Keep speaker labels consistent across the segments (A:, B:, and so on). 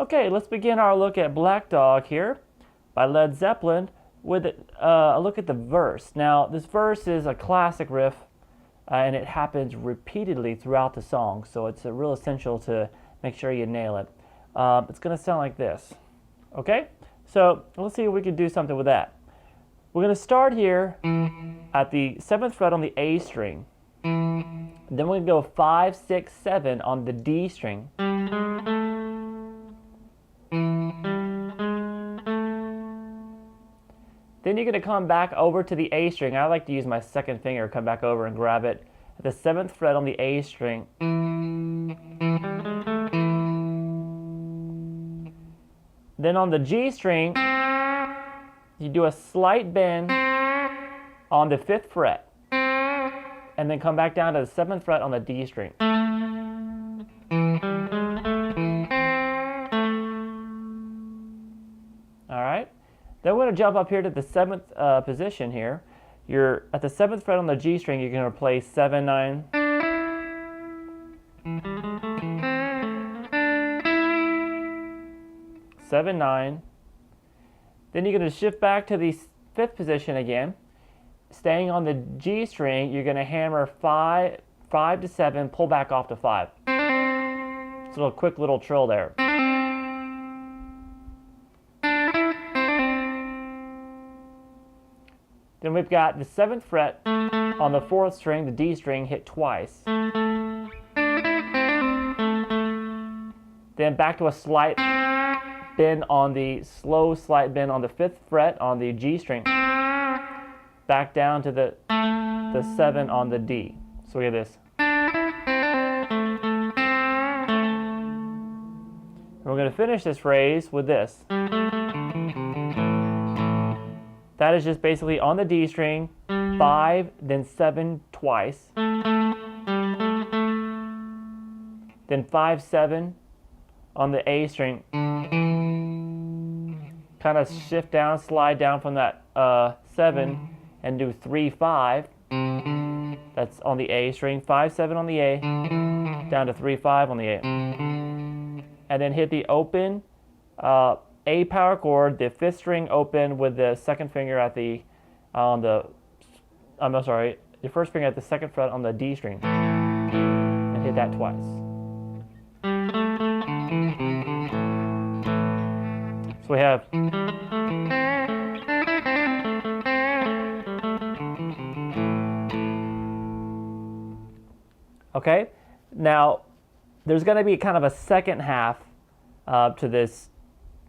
A: Okay, let's begin our look at Black Dog here by Led Zeppelin with a look at the verse. Now, this verse is a classic riff, and it happens repeatedly throughout the song, so it's real essential to make sure you nail it. It's going to sound like this. Okay, so let's see if we can do something with that. We're going to start here at the 7th fret on the A string. Then we're going to go 5, 6, 7 on the D string. Then you're going to come back over to the A string. I like to use my second finger, come back over and grab it at the 7th fret on the A string. Then on the G string, you do a slight bend on the 5th fret, and then come back down to the 7th fret on the D string. Alright, then we're going to jump up here to the 7th position here. You're at the 7th fret on the G string, you're going to play 7, 9. Seven, 9. Then you're going to shift back to the 5th position again. Staying on the G string, you're going to hammer 5 to 7, pull back off to 5. It's a quick little trill there. Then we've got the 7th fret on the 4th string, the D string, hit twice. Then back to a slight bend on the slow slight bend on the 5th fret on the G string. Back down to the 7 on the D. So we have this. And we're going to finish this phrase with this. That is just basically on the D string, 5, then 7 twice. Then 5, 7 on the A string. Kind of shift down, slide down from that 7 and do 3, 5. That's on the A string, 5, 7 on the A, down to 3, 5 on the A. And then hit the open A power chord, the 5th string open with the 2nd finger at the, your 1st finger at the 2nd fret on the D string. And hit that twice. So we have okay, now there's going to be kind of a second half to this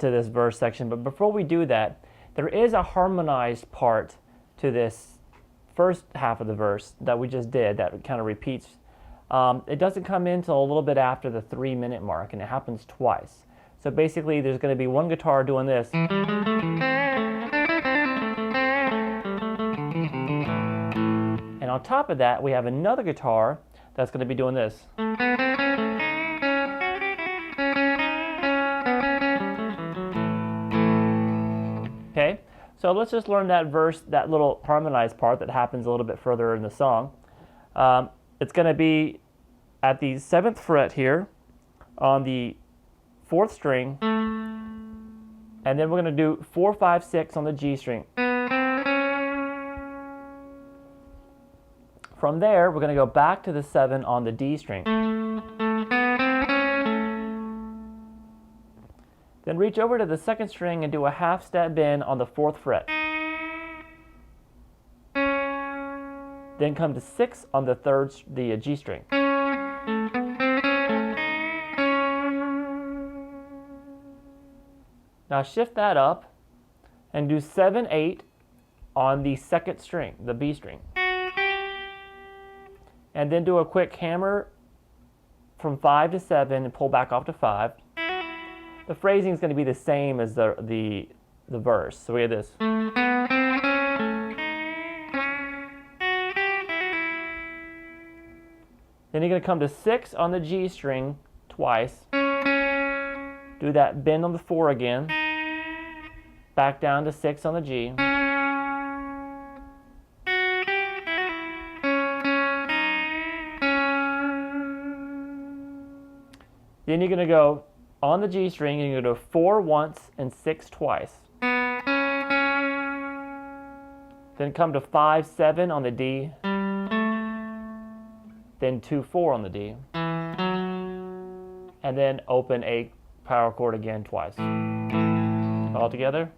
A: verse section, but before we do that, there is a harmonized part to this first half of the verse that we just did that kind of repeats. It doesn't come in until a little bit after the 3-minute mark, and it happens twice. So basically there's going to be one guitar doing this, and on top of that we have another guitar that's going to be doing this. Okay, so let's just learn that verse, that little harmonized part that happens a little bit further in the song. It's going to be at the 7th fret here on the 4th string, and then we're going to do 4, 5, 6 on the G string. From there, we're going to go back to the 7 on the D string. Then reach over to the 2nd string and do a half step bend on the 4th fret. Then come to 6 on the G string. Now shift that up and do 7, 8 on the 2nd string, the B string. And then do a quick hammer from 5 to 7 and pull back off to 5. The phrasing is going to be the same as the verse. So we have this. Then you're going to come to 6 on the G string twice. Do that bend on the 4 again. Back down to 6 on the G. Then you're going to go on the G string, you're going to do 4 once and 6 twice. Then come to 5, 7 on the D. Then 2, 4 on the D. And then open A power chord again twice. All together.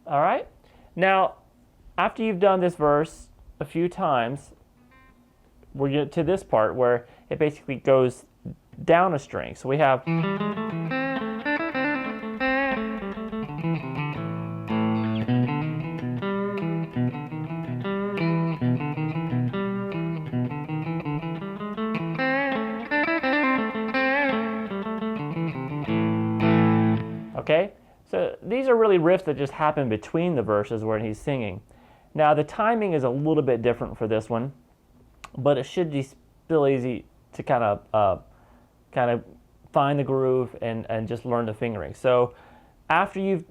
A: All right. Now, after you've done this verse a few times, we get to this part where it basically goes down a string. So we have okay? So these are really riffs that just happen between the verses where he's singing. Now the timing is a little bit different for this one, but it should be still easy to kind of find the groove and just learn the fingering. So after you've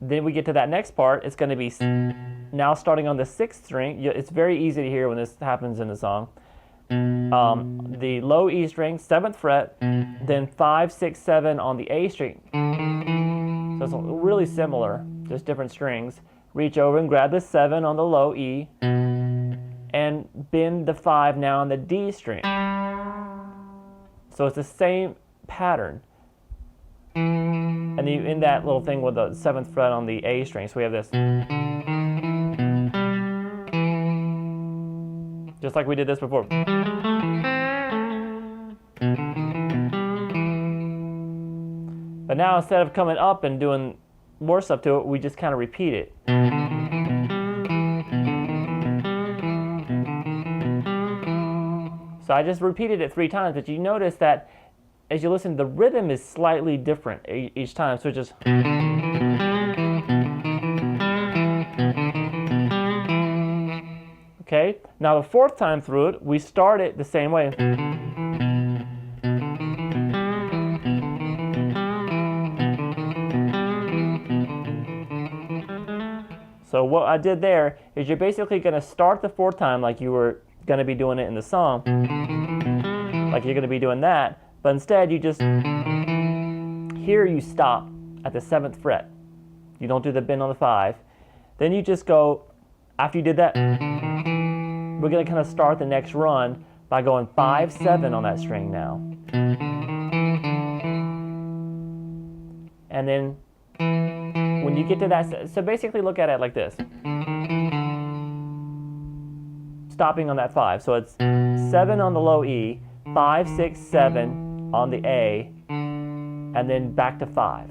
A: then we get to that next part. It's going to be now starting on the 6th string. It's very easy to hear when this happens in the song. The low E string, 7th fret, then 5, 6, 7 on the A string. So it's really similar, just different strings. Reach over and grab the 7 on the low E, and bend the 5 now on the D string. So it's the same pattern. And in that little thing with the 7th fret on the A string, so we have this. Just like we did this before. But now instead of coming up and doing more stuff to it, we just kind of repeat it. So I just repeated it 3 times, but you notice that as you listen, the rhythm is slightly different each time. So it just... Okay, now the 4th time through it, we start it the same way. So what I did there is you're basically going to start the 4th time like you were going to be doing it in the song, like you're going to be doing that, but instead you just, here you stop at the 7th fret. You don't do the bend on the 5. Then you just go, after you did that, we're going to kind of start the next run by going 5, 7 on that string now. And then when you get to that, so basically look at it like this. Stopping on that 5. So it's 7 on the low E, 5, 6, 7 on the A, and then back to 5.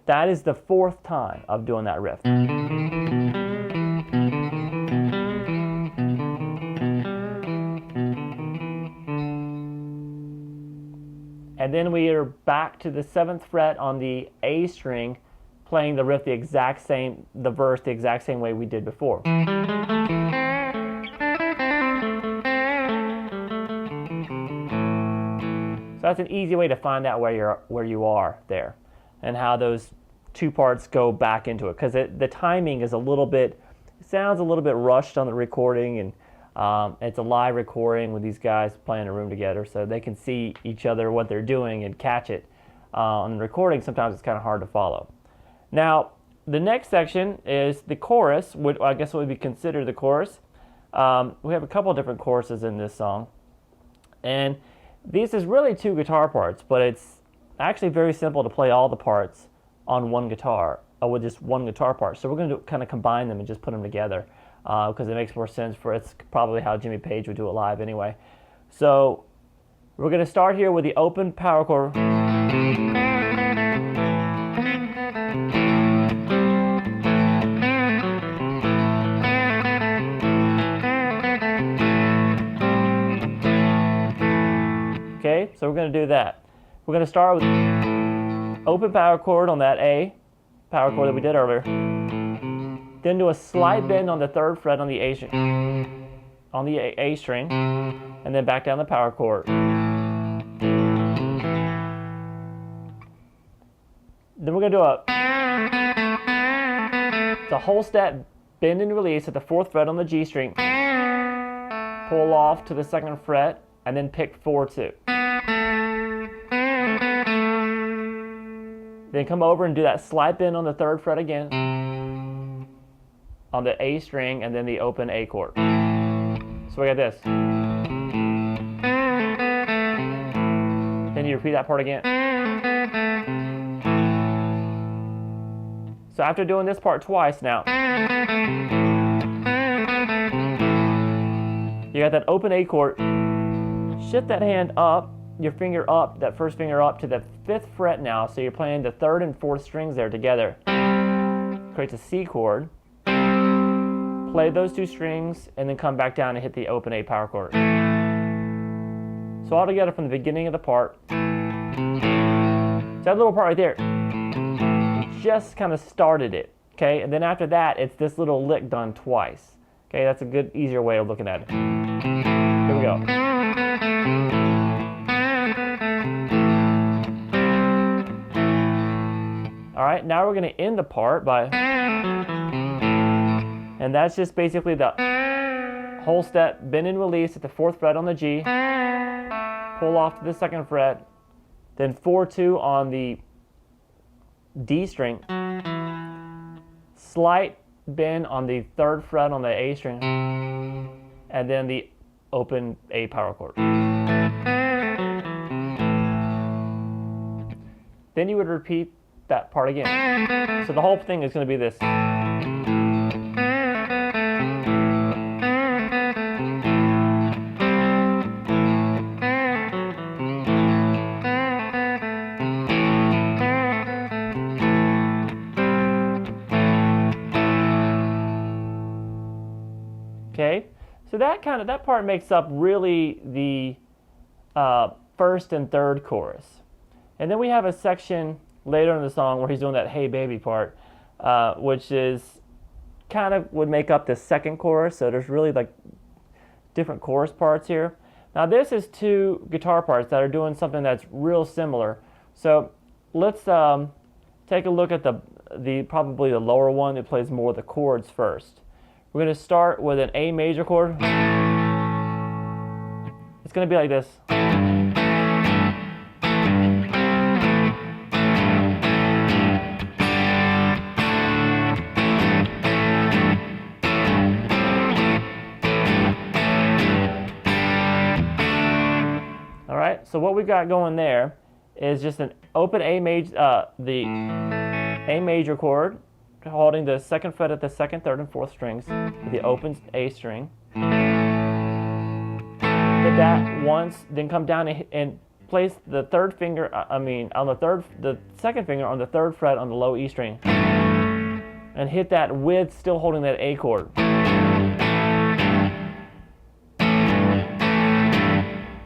A: That is the 4th time of doing that riff. And then we are back to the 7th fret on the A string, playing the riff the exact same, the verse the exact same way we did before. So that's an easy way to find out where you are there, and how those 2 parts go back into it, because the timing is a little bit, it sounds a little bit rushed on the recording, and it's a live recording with these guys playing in a room together, so they can see each other, what they're doing, and catch it. On the recording, sometimes it's kind of hard to follow. Now, the next section is the chorus, which I guess would be considered the chorus. We have a couple different choruses in this song, and this is really 2 guitar parts, but it's actually very simple to play all the parts on one guitar, with just one guitar part. So we're going to kind of combine them and just put them together, because it makes more sense it's probably how Jimmy Page would do it live anyway. So we're going to start here with the open power chord. Okay, so we're going to do that. We're going to start with open power chord on that A power chord that we did earlier. Then do a slight bend on the 3rd fret on the A string. on the A string, and then back down the power chord. Then we're going to do a whole step bend and release at the 4th fret on the G string, pull off to the 2nd fret, and then pick 4-2. Then come over and do that slight bend on the 3rd fret again, on the A string, and then the open A chord. So we got this. Then you repeat that part again. So after doing this part twice now, you got that open A chord. Shift that hand up, your finger up, that first finger up to the 5th fret now, so you're playing the 3rd and 4th strings there together. Creates a C chord. Play those 2 strings, and then come back down and hit the open A power chord. So all together from the beginning of the part. So that little part right there just kind of started it, okay? And then after that, it's this little lick done twice. Okay, that's a good, easier way of looking at it. Here we go. All right, now we're going to end the part by, and that's just basically the whole step, bend and release at the 4th fret on the G, pull off to the 2nd fret, then 4-2 on the D string, slight bend on the 3rd fret on the A string, and then the open A power chord. Then you would repeat that part again. So the whole thing is going to be this. Okay, so that part makes up really the 1st and 3rd chorus. And then we have a section later in the song where he's doing that "Hey Baby" part, which is kind of would make up the 2nd chorus. So there's really like different chorus parts here. Now this is 2 guitar parts that are doing something that's real similar. So let's take a look at the probably the lower one that plays more of the chords first. We're going to start with an A major chord. It's going to be like this. All right, so what we've got going there is just an open A major, the A major chord, holding the 2nd fret at the 2nd, 3rd, and 4th strings with the open A string. Hit that once, then come down and place the 3rd finger, the 2nd finger on the 3rd fret on the low E string, and hit that with still holding that A chord.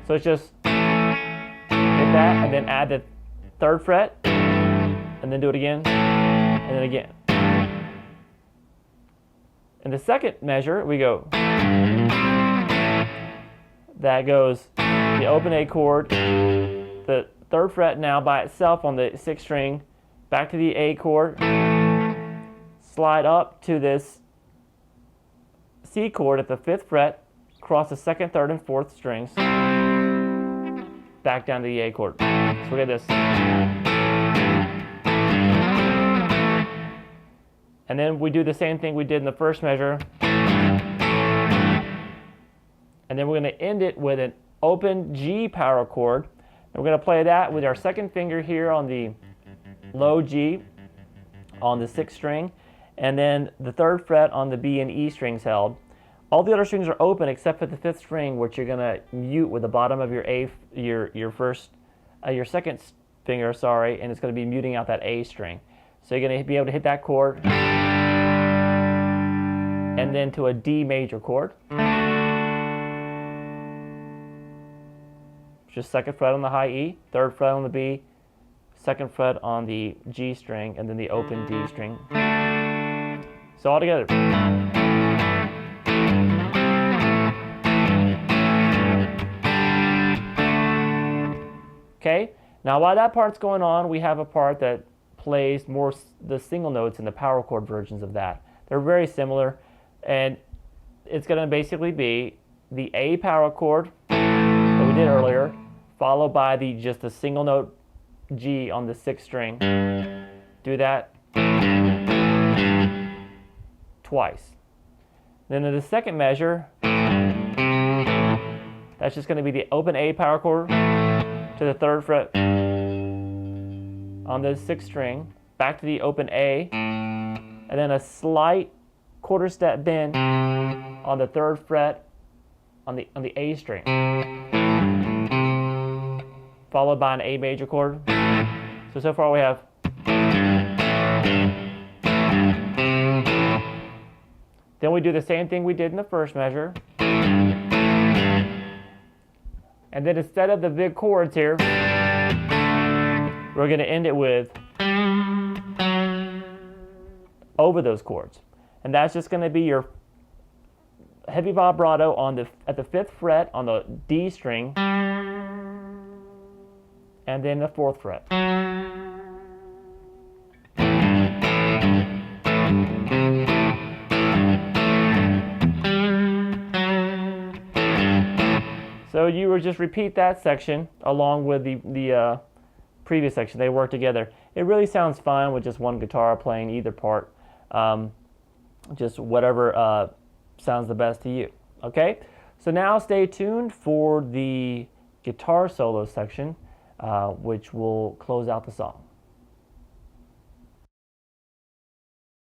A: So it's just hit that and then add the 3rd fret, and then do it again, and then again. In the 2nd measure, we go. That goes the open A chord, the 3rd fret now by itself on the 6th string, back to the A chord, slide up to this C chord at the 5th fret, across the 2nd, 3rd, and 4th strings, back down to the A chord. So look at this. And then we do the same thing we did in the 1st measure. And then we're going to end it with an open G power chord. And we're going to play that with our 2nd finger here on the low G on the 6th string, and then the 3rd fret on the B and E strings held. All the other strings are open except for the 5th string, which you're going to mute with the bottom of your your 2nd finger, sorry, and it's going to be muting out that A string. So you're going to be able to hit that chord, and then to a D major chord. Just 2nd fret on the high E, 3rd fret on the B, 2nd fret on the G string, and then the open D string. So all together. Now while that part's going on, we have a part that plays more the single notes in the power chord versions of that. They're very similar, and it's going to basically be the A power chord that we did earlier, followed by just a single note G on the 6th string. Do that twice. Then in the second measure, that's just going to be the open A power chord to the 3rd fret on the 6th string, back to the open A, and then a slight quarter step bend on the 3rd fret on the A string, followed by an A major chord. So far we have. Then we do the same thing we did in the first measure. And then instead of the big chords here, we're going to end it with over those chords. And that's just going to be your heavy vibrato at the 5th fret on the D string, and then the 4th fret. So you would just repeat that section along with the previous section. They work together. It really sounds fine with just one guitar playing either part. Just whatever sounds the best to you. Okay? So now stay tuned for the guitar solo section, which will close out the song.